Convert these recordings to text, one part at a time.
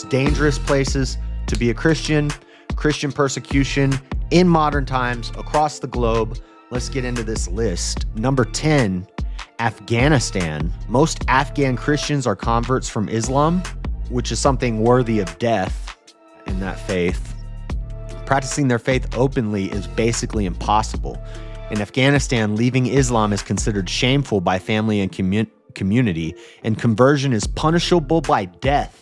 most dangerous places to be a Christian, Christian persecution in modern times across the globe. Let's get into this list. Number 10, Afghanistan. Most Afghan Christians are converts from Islam, which is something worthy of death in that faith. Practicing their faith openly is basically impossible. In Afghanistan, leaving Islam is considered shameful by family and community, and conversion is punishable by death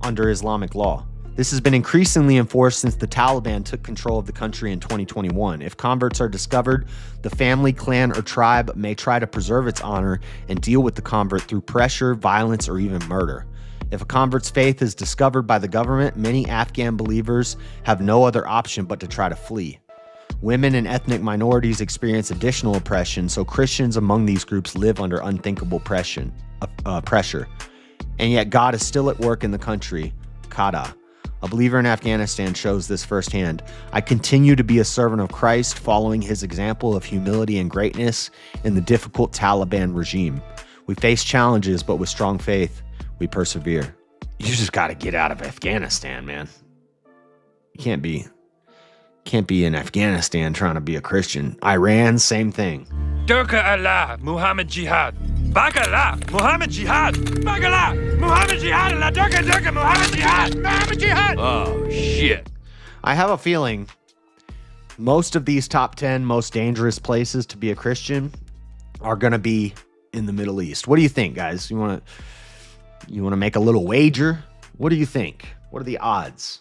under Islamic law. This has been increasingly enforced since the Taliban took control of the country in 2021. If converts are discovered, the family, clan, or tribe may try to preserve its honor and deal with the convert through pressure, violence, or even murder. If a convert's faith is discovered by the government, many Afghan believers have no other option but to try to flee. Women and ethnic minorities experience additional oppression, so Christians among these groups live under unthinkable pressure. And yet God is still at work in the country. Kada. A believer in Afghanistan shows this firsthand. I continue to be a servant of Christ, following his example of humility and greatness in the difficult Taliban regime. We face challenges, but with strong faith, we persevere. You just got to get out of Afghanistan, man. You can't be in Afghanistan trying to be a Christian. Iran, same thing. Durka Allah, Muhammad Jihad. Bakala, Muhammad Jihad. Bakala, Muhammad Jihad. Allah, Durka, Muhammad Jihad. Muhammad Jihad. Oh, shit. I have a feeling most of these top 10 most dangerous places to be a Christian are going to be in the Middle East. What do you think, guys? You want to make a little wager? What do you think? What are the odds?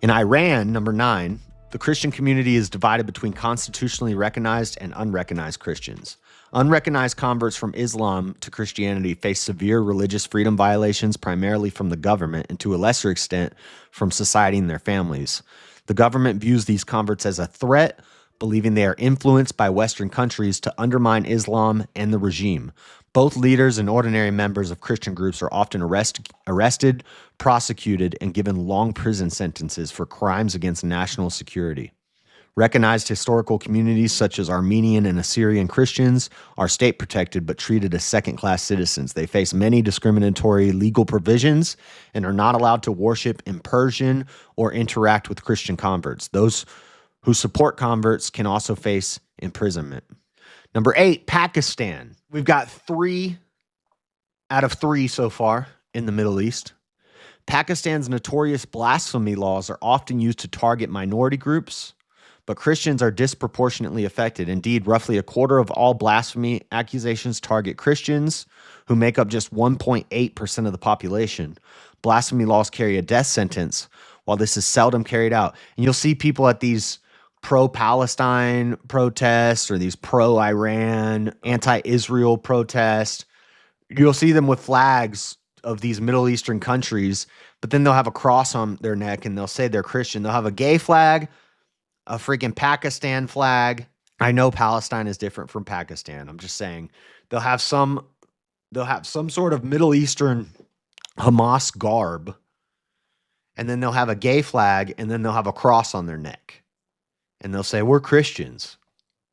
In Iran, number 9, the Christian community is divided between constitutionally recognized and unrecognized Christians. Unrecognized converts from Islam to Christianity face severe religious freedom violations, primarily from the government and to a lesser extent from society and their families. The government views these converts as a threat, believing they are influenced by Western countries to undermine Islam and the regime. Both leaders and ordinary members of Christian groups are often arrested, prosecuted, and given long prison sentences for crimes against national security. Recognized historical communities such as Armenian and Assyrian Christians are state-protected but treated as second-class citizens. They face many discriminatory legal provisions and are not allowed to worship in Persian or interact with Christian converts. Those who support converts can also face imprisonment. Number 8, Pakistan. We've got 3 out of 3 so far in the Middle East. Pakistan's notorious blasphemy laws are often used to target minority groups, but Christians are disproportionately affected. Indeed, roughly a quarter of all blasphemy accusations target Christians, who make up just 1.8% of the population. Blasphemy laws carry a death sentence, while this is seldom carried out. And you'll see people at these pro-Palestine protests or these pro-Iran, anti-Israel protests. You'll see them with flags of these Middle Eastern countries, but then they'll have a cross on their neck and they'll say they're Christian. They'll have a gay flag, a freaking Pakistan flag. I know Palestine is different from Pakistan. I'm just saying they'll have some sort of Middle Eastern Hamas garb, and then they'll have a gay flag, and then they'll have a cross on their neck. And they'll say, we're Christians.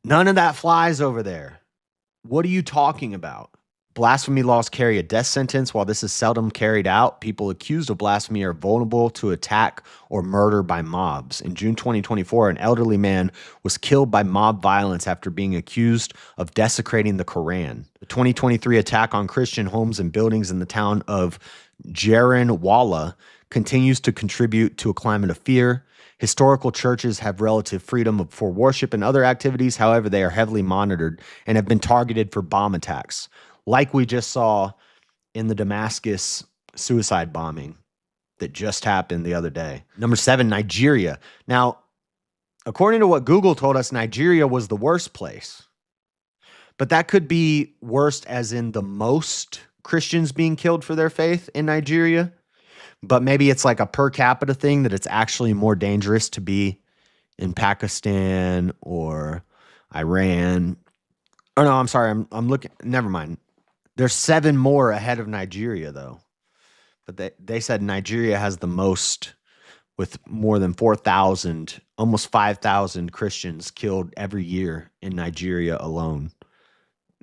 None of that flies over there. What are you talking about? Blasphemy laws carry a death sentence. While this is seldom carried out, people accused of blasphemy are vulnerable to attack or murder by mobs. In June 2024, an elderly man was killed by mob violence after being accused of desecrating the Quran. The 2023 attack on Christian homes and buildings in the town of Jaranwala continues to contribute to a climate of fear. Historical churches have relative freedom for worship and other activities. However, they are heavily monitored and have been targeted for bomb attacks, like we just saw in the Damascus suicide bombing that just happened the other day. Number 7, Nigeria. Now, according to what Google told us, Nigeria was the worst place. But that could be worst as in the most Christians being killed for their faith in Nigeria. But maybe it's like a per capita thing, that it's actually more dangerous to be in Pakistan or Iran. Oh, no, I'm sorry. I'm looking. Never mind. There's 7 more ahead of Nigeria, though. But they said Nigeria has the most, with more than 4,000, almost 5,000 Christians killed every year in Nigeria alone.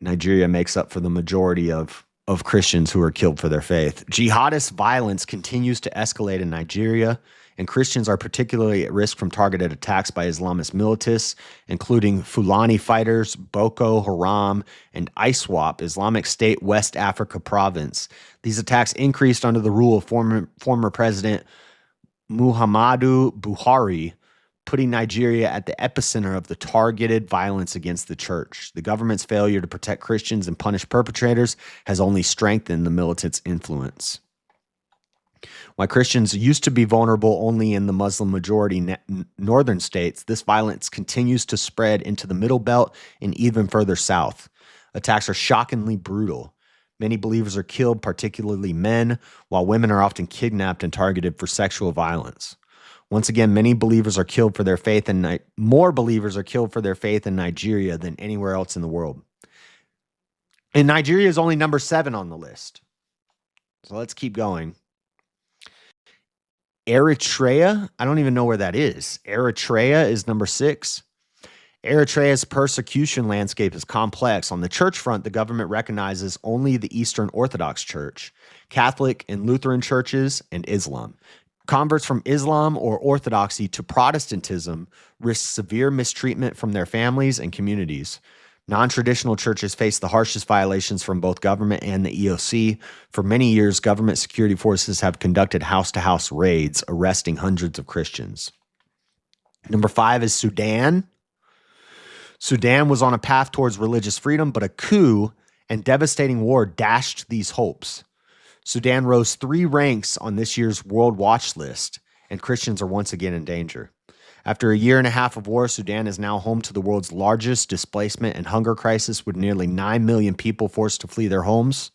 Nigeria makes up for the majority of of Christians who are killed for their faith. Jihadist violence continues to escalate in Nigeria, and Christians are particularly at risk from targeted attacks by Islamist militants, including Fulani fighters, Boko Haram, and ISWAP, Islamic State West Africa Province. These attacks increased under the rule of former President Muhammadu Buhari, putting Nigeria at the epicenter of the targeted violence against the church. The government's failure to protect Christians and punish perpetrators has only strengthened the militants' influence. While Christians used to be vulnerable only in the Muslim-majority northern states, this violence continues to spread into the Middle Belt and even further south. Attacks are shockingly brutal. Many believers are killed, particularly men, while women are often kidnapped and targeted for sexual violence. Once again, many believers are killed for their faith, and more believers are killed for their faith in Nigeria than anywhere else in the world. And Nigeria is only number 7 on the list. So let's keep going. Eritrea, I don't even know where that is. Eritrea is number 6. Eritrea's persecution landscape is complex. On the church front, the government recognizes only the Eastern Orthodox Church, Catholic and Lutheran churches, and Islam. Converts from Islam or Orthodoxy to Protestantism risk severe mistreatment from their families and communities. Non-traditional churches face the harshest violations from both government and the EOC. For many years, government security forces have conducted house-to-house raids, arresting hundreds of Christians. Number 5 is Sudan. Sudan was on a path towards religious freedom, but a coup and devastating war dashed these hopes. Sudan rose 3 ranks on this year's World Watch list, and Christians are once again in danger. After a year and a half of war, Sudan is now home to the world's largest displacement and hunger crisis, with nearly 9 million people forced to flee their homes.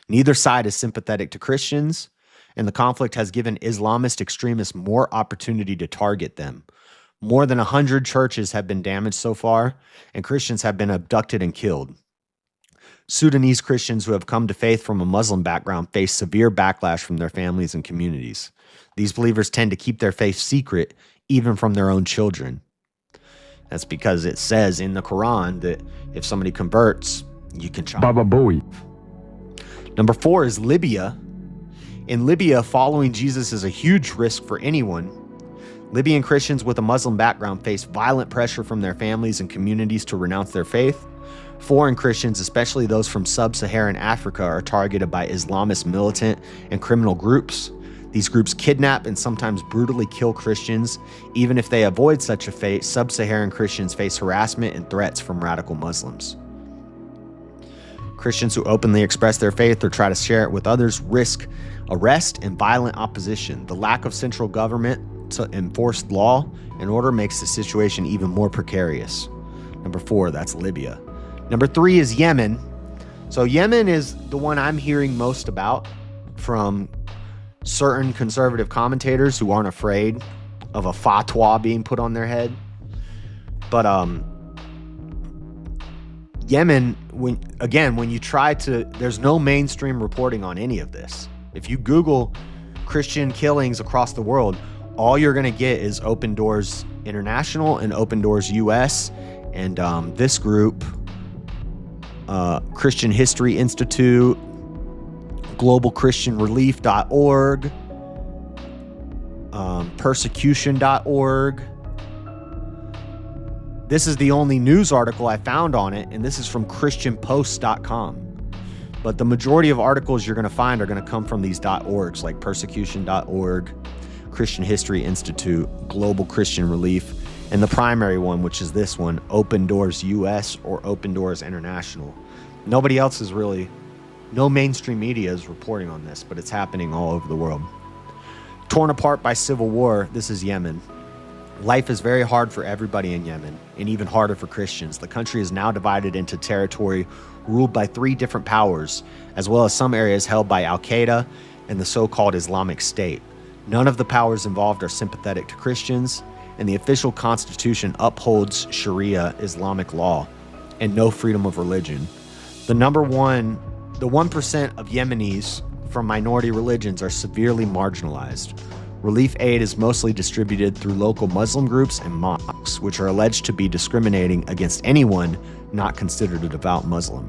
Neither side is sympathetic to Christians, and the conflict has given Islamist extremists more opportunity to target them. More than 100 churches have been damaged so far, and Christians have been abducted and killed. Sudanese Christians who have come to faith from a Muslim background face severe backlash from their families and communities. These believers tend to keep their faith secret, even from their own children. That's because it says in the Quran that if somebody converts, you can chop. Baba Booey. Number 4 is Libya. In Libya, following Jesus is a huge risk for anyone. Libyan Christians with a Muslim background face violent pressure from their families and communities to renounce their faith. Foreign Christians, especially those from sub-Saharan Africa, are targeted by Islamist militant and criminal groups. These groups kidnap and sometimes brutally kill Christians. Even if they avoid such a fate, sub-Saharan Christians face harassment and threats from radical Muslims. Christians who openly express their faith or try to share it with others risk arrest and violent opposition. The lack of central government to enforce law and order makes the situation even more precarious. Number 4, that's Libya. Number 3 is Yemen. So Yemen is the one I'm hearing most about from certain conservative commentators who aren't afraid of a fatwa being put on their head. But Yemen, when you try to, there's no mainstream reporting on any of this. If you Google Christian killings across the world, all you're going to get is Open Doors International and Open Doors US, and this group, Christian History Institute, globalchristianrelief.org, persecution.org. This is the only news article I found on it, and this is from christianpost.com. But the majority of articles you're going to find are going to come from these .orgs, like persecution.org, Christian History Institute, Global Christian Relief, and the primary one, which is this one, Open Doors US or Open Doors International. Nobody else is really, no mainstream media is reporting on this, but it's happening all over the world. Torn apart by civil war, this is Yemen. Life is very hard for everybody in Yemen, and even harder for Christians. The country is now divided into territory ruled by 3 different powers, as well as some areas held by Al-Qaeda and the so-called Islamic State. None of the powers involved are sympathetic to Christians, and the official constitution upholds Sharia Islamic law and no freedom of religion. The 1% of Yemenis from minority religions are severely marginalized. Relief aid is mostly distributed through local Muslim groups and mosques, which are alleged to be discriminating against anyone not considered a devout Muslim.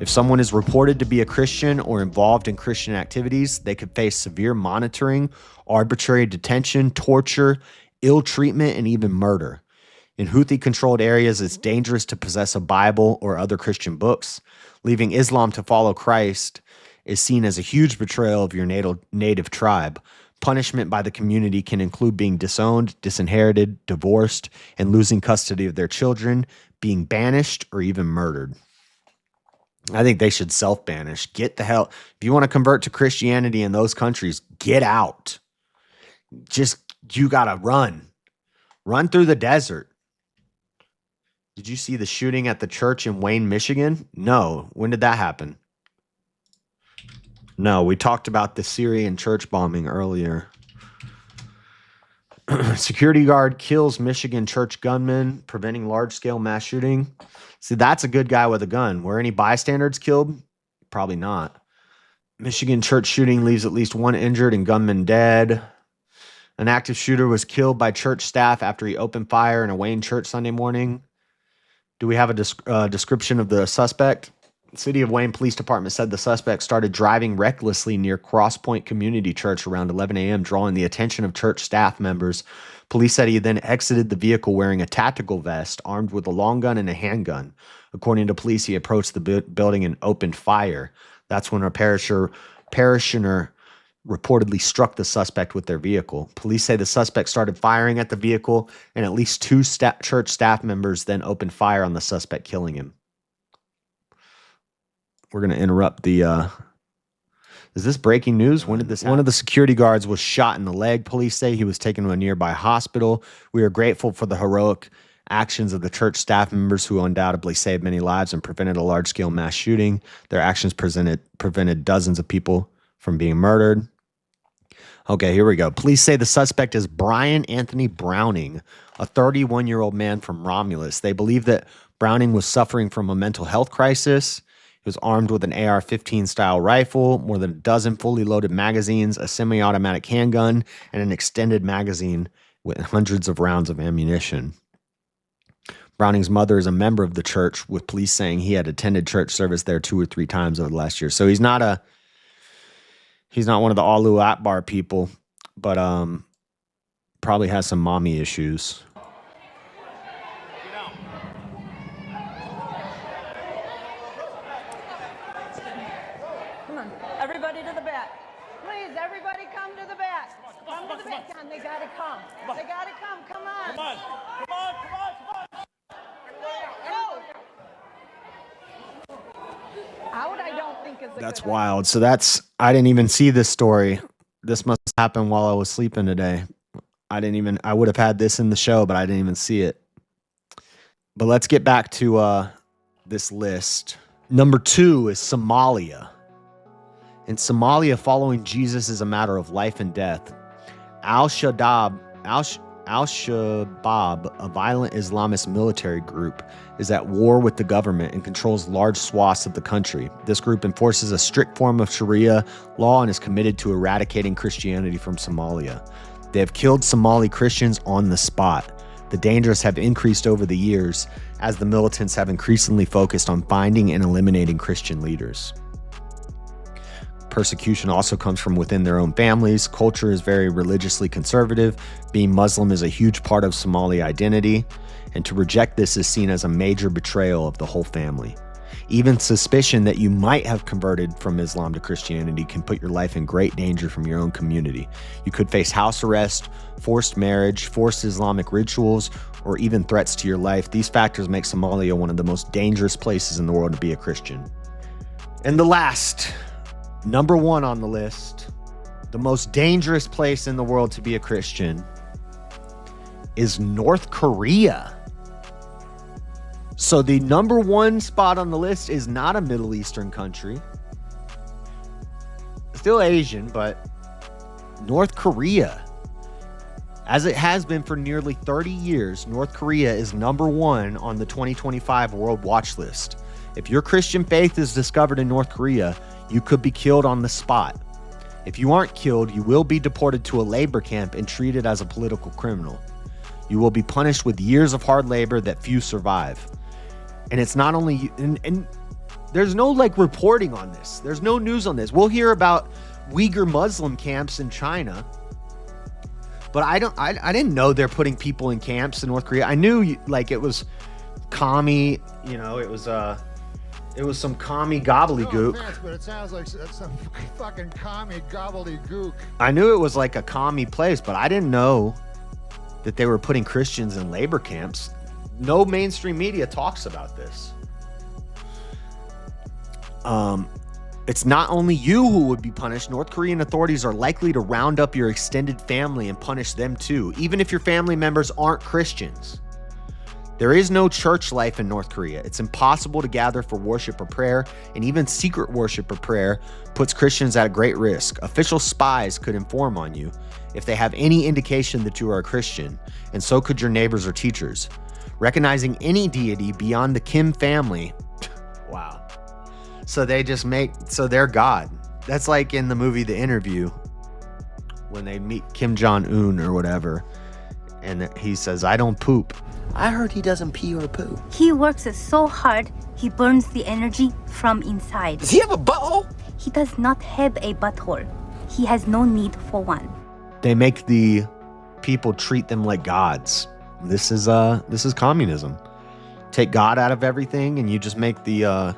If someone is reported to be a Christian or involved in Christian activities, they could face severe monitoring, arbitrary detention, torture, ill treatment, and even murder. In Houthi-controlled areas, it's dangerous to possess a Bible or other Christian books. Leaving Islam to follow Christ is seen as a huge betrayal of your native tribe. Punishment by the community can include being disowned, disinherited, divorced, and losing custody of their children, being banished, or even murdered. I think they should self-banish. Get the hell. If you want to convert to Christianity in those countries, get out. You got to run. Run through the desert. Did you see the shooting at the church in Wayne, Michigan? No. When did that happen? No, we talked about the Syrian church bombing earlier. Security guard kills Michigan church gunman, preventing large-scale mass shooting. See, that's a good guy with a gun. Were any bystanders killed? Probably not. Michigan church shooting leaves at least one injured and gunman dead. An active shooter was killed by church staff after he opened fire in a Wayne church Sunday morning. Do we have a description of the suspect? The City of Wayne Police Department said the suspect started driving recklessly near Cross Point Community Church around 11 a.m., drawing the attention of church staff members. Police said he then exited the vehicle wearing a tactical vest, armed with a long gun and a handgun. According to police, he approached the building and opened fire. That's when a parishioner reportedly struck the suspect with their vehicle. Police say the suspect started firing at the vehicle, and at least two church staff members then opened fire on the suspect, killing him. We're going to interrupt the... Is this breaking news? When did this happen? One of the security guards was shot in the leg. Police say he was taken to a nearby hospital. We are grateful for the heroic actions of the church staff members who undoubtedly saved many lives and prevented a large-scale mass shooting. Their actions prevented dozens of people from being murdered. Okay, here we go. Police say the suspect is Brian Anthony Browning, a 31-year-old man from Romulus. They believe that Browning was suffering from a mental health crisis. He was armed with an AR-15 style rifle, more than a dozen fully loaded magazines, a semi-automatic handgun, and an extended magazine with hundreds of rounds of ammunition. Browning's mother is a member of the church, with police saying he had attended church service there 2 or 3 times over the last year. So he's not one of the Allahu Akbar people, but probably has some mommy issues. Come on, everybody to the back. Please, everybody come to the back. Come to the back. Come on, they gotta come. They gotta come. Come on. Come on. Come on. Come on. Come on. Go. Out, I don't think is a That's good wild. So I didn't even see this story. This must happen while I was sleeping today. I would have had this in the show, but I didn't even see it. But let's get back to this list. Number 2 is Somalia. In Somalia, following Jesus is a matter of life and death. Al-Shabaab, a violent Islamist military group, is at war with the government and controls large swaths of the country. This group enforces a strict form of Sharia law and is committed to eradicating Christianity from Somalia. They have killed Somali Christians on the spot. The dangers have increased over the years as the militants have increasingly focused on finding and eliminating Christian leaders. Persecution also comes from within their own families. Culture is very religiously conservative. Being Muslim is a huge part of Somali identity, and to reject this is seen as a major betrayal of the whole family. Even suspicion that you might have converted from Islam to Christianity can put your life in great danger from your own community. You could face house arrest, forced marriage, forced Islamic rituals, or even threats to your life. These factors make Somalia one of the most dangerous places in the world to be a Christian. And the last, number 1 on the list, the most dangerous place in the world to be a Christian is North Korea. So the number 1 spot on the list is not a Middle Eastern country. Still Asian, but North Korea. As it has been for nearly 30 years, North Korea is number 1 on the 2025 World Watch List. If your Christian faith is discovered in North Korea, you could be killed on the spot. If you aren't killed, you will be deported to a labor camp and treated as a political criminal. You will be punished with years of hard labor that few survive. And it's not only, and There's no like reporting on this. There's no news on this. We'll hear about Uyghur Muslim camps in China, but I didn't know they're putting people in camps in North Korea. I knew like it was commie, you know, it was some commie gobbledygook. No offense, but it sounds like some fucking commie gobbledygook. I knew it was like a commie place, but I didn't know that they were putting Christians in labor camps. No mainstream media talks about this. It's not only you who would be punished. North Korean authorities are likely to round up your extended family and punish them too, even if your family members aren't Christians. There is no church life in North Korea. It's impossible to gather for worship or prayer, and even secret worship or prayer puts Christians at a great risk. Official spies could inform on you if they have any indication that you are a Christian, and so could your neighbors or teachers. Recognizing any deity beyond the Kim family. Wow. So they just so they're God. That's like in the movie The Interview when they meet Kim Jong-un or whatever, and he says, I don't poop. I heard he doesn't pee or poo. He works so hard, he burns the energy from inside. Does he have a butthole? He does not have a butthole. He has no need for one. They make the people treat them like gods. This is communism. Take God out of everything, and you just make the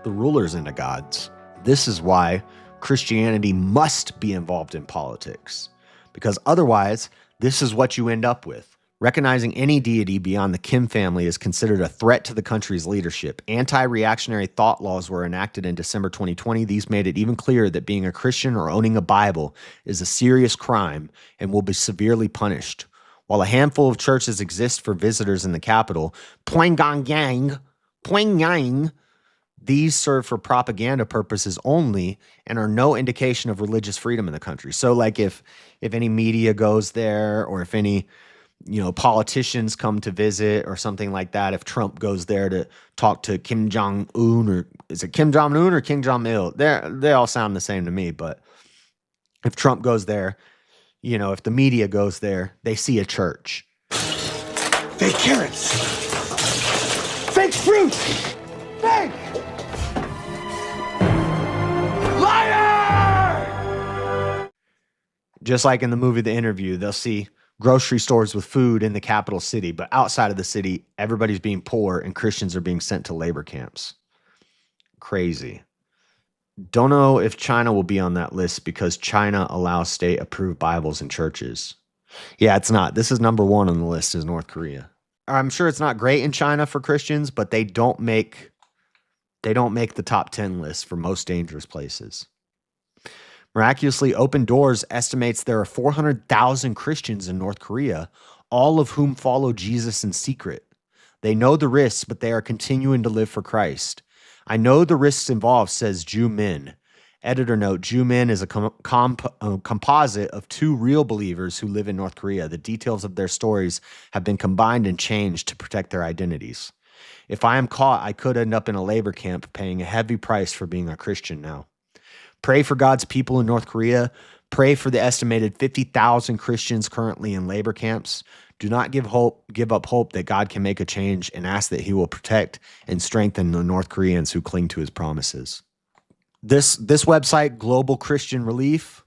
rulers into gods. This is why Christianity must be involved in politics, because otherwise, this is what you end up with. Recognizing any deity beyond the Kim family is considered a threat to the country's leadership. Anti-reactionary thought laws were enacted in December 2020. These made it even clearer that being a Christian or owning a Bible is a serious crime and will be severely punished. While a handful of churches exist for visitors in the capital, Pyongyang, these serve for propaganda purposes only and are no indication of religious freedom in the country. So like if any media goes there, or if any politicians come to visit or something like that, if Trump goes there to talk to Kim Jong-un, or is it Kim Jong-un or Kim Jong-il? They all sound the same to me, but if Trump goes there, if the media goes there, they see a church. Fake carrots. Fake fruit. Fake. Liar! Just like in the movie The Interview, they'll see grocery stores with food in the capital city, but outside of the city, everybody's being poor and Christians are being sent to labor camps. Crazy. Don't know if China will be on that list because China allows state-approved Bibles in churches. Yeah, it's not. This is number one on the list is North Korea. I'm sure it's not great in China for Christians, but they don't make the top 10 list for most dangerous places. Miraculously, Open Doors estimates there are 400,000 Christians in North Korea, all of whom follow Jesus in secret. They know the risks, but they are continuing to live for Christ. I know the risks involved, says Ju Min. Editor note, Ju Min is a composite of two real believers who live in North Korea. The details of their stories have been combined and changed to protect their identities. If I am caught, I could end up in a labor camp paying a heavy price for being a Christian now. Pray for God's people in North Korea. Pray for the estimated 50,000 Christians currently in labor camps. Do not give up hope that God can make a change, and ask that he will protect and strengthen the North Koreans who cling to his promises. This website, Global Christian Relief,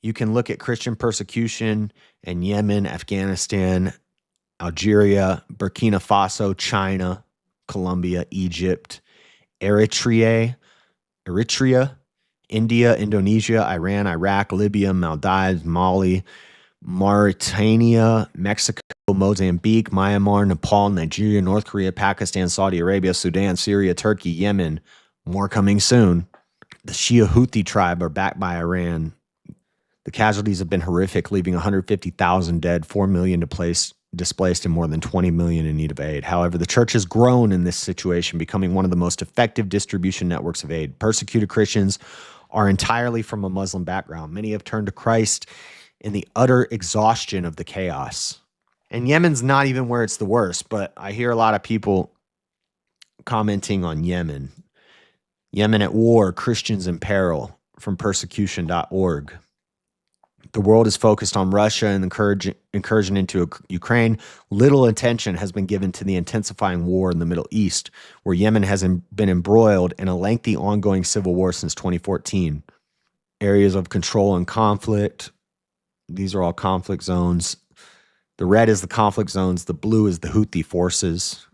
you can look at Christian persecution in Yemen, Afghanistan, Algeria, Burkina Faso, China, Colombia, Egypt, Eritrea, India, Indonesia, Iran, Iraq, Libya, Maldives, Mali, Mauritania, Mexico, Mozambique, Myanmar, Nepal, Nigeria, North Korea, Pakistan, Saudi Arabia, Sudan, Syria, Turkey, Yemen. More coming soon. The Shia Houthi tribe are backed by Iran. The casualties have been horrific, leaving 150,000 dead, 4 million displaced, and more than 20 million in need of aid. However, the church has grown in this situation, becoming one of the most effective distribution networks of aid. Persecuted Christians are entirely from a Muslim background. Many have turned to Christ in the utter exhaustion of the chaos. And Yemen's not even where it's the worst, but I hear a lot of people commenting on Yemen. Yemen at war, Christians in peril, from persecution.org. The world is focused on Russia and the incursion into Ukraine. Little attention has been given to the intensifying war in the Middle East, where Yemen has been embroiled in a lengthy ongoing civil war since 2014. Areas of control and conflict. These are all conflict zones. The red is the conflict zones. The blue is the Houthi forces.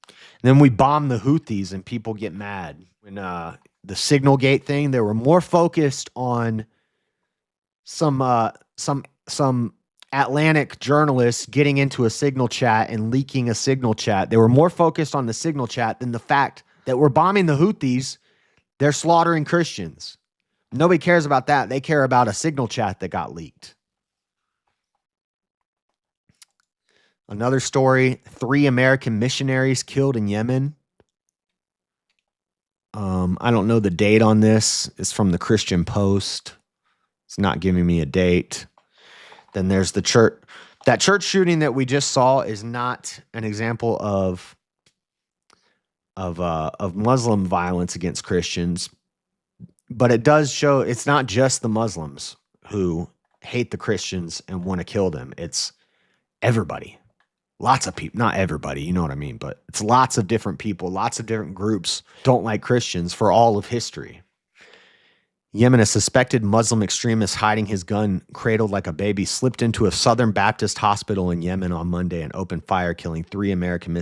And then we bomb the Houthis and people get mad. When the Signal Gate thing, they were more focused on some Atlantic journalists getting into a Signal chat and leaking a Signal chat. They were more focused on the Signal chat than the fact that we're bombing the Houthis. They're slaughtering Christians. Nobody cares about that. They care about a Signal chat that got leaked. Another story, 3 American missionaries killed in Yemen. I don't know the date on this. It's from the Christian Post. It's not giving me a date. Then there's the church. That church shooting that we just saw is not an example of Muslim violence against Christians, but it does show it's not just the Muslims who hate the Christians and want to kill them. It's everybody. Lots of people, not everybody, you know what I mean, but it's lots of different people, lots of different groups don't like Christians for all of history. Yemen, a suspected Muslim extremist hiding his gun cradled like a baby, slipped into a Southern Baptist hospital in Yemen on Monday and opened fire, killing 3 American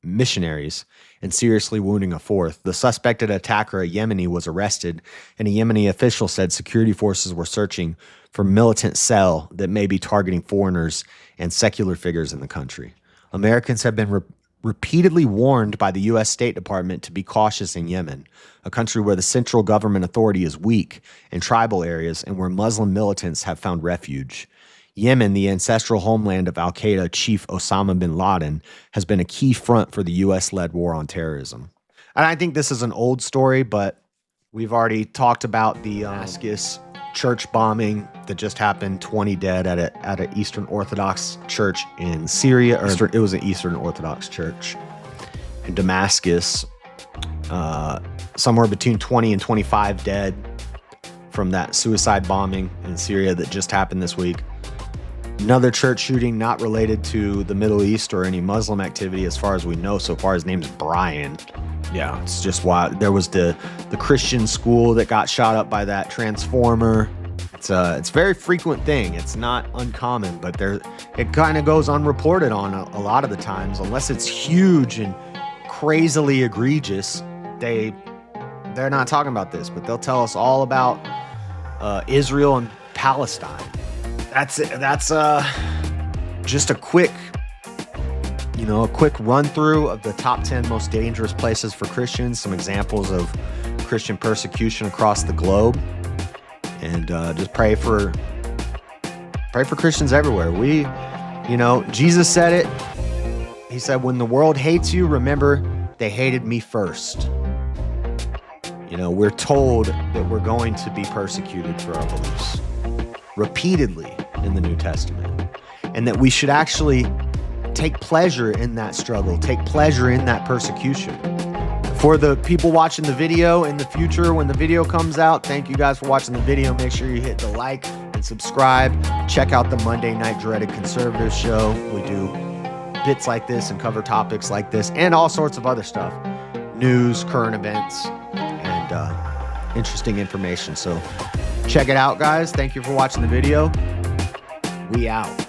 missionaries and seriously wounding a 4th. The suspected attacker, a Yemeni, was arrested, and a Yemeni official said security forces were searching for militant cell that may be targeting foreigners and secular figures in the country. Americans have been repeatedly warned by the U.S. State Department to be cautious in Yemen, a country where the central government authority is weak in tribal areas and where Muslim militants have found refuge. Yemen, the ancestral homeland of al-Qaeda chief Osama bin Laden, has been a key front for the U.S.-led war on terrorism. And I think this is an old story, but we've already talked about the Damascus church bombing that just happened, 20 dead at an Eastern Orthodox church in Syria, or it was an Eastern Orthodox church in Damascus. Somewhere between 20 and 25 dead from that suicide bombing in Syria that just happened this week. Another church shooting not related to the Middle East or any Muslim activity as far as we know so far. His name's Brian. Yeah, it's just wild. There was the Christian school that got shot up by that transformer. It's a very frequent thing. It's not uncommon, but it kind of goes unreported on a lot of the times, unless it's huge and crazily egregious. They're not talking about this, but they'll tell us all about Israel and Palestine. That's just a quick run through of the top 10 most dangerous places for Christians, some examples of Christian persecution across the globe, and just pray for Christians everywhere. Jesus said it. He said, when the world hates you, remember they hated me first. We're told that we're going to be persecuted for our beliefs repeatedly in the New Testament, and that we should actually take pleasure in that struggle, take pleasure in that persecution. For the people watching the video in the future, when the video comes out, thank you guys for watching the video. Make sure you hit the like and subscribe. Check out the Monday Night Dreaded Conservative show. We do bits like this and cover topics like this and all sorts of other stuff. News, current events, and interesting information. So check it out, guys. Thank you for watching the video. We out.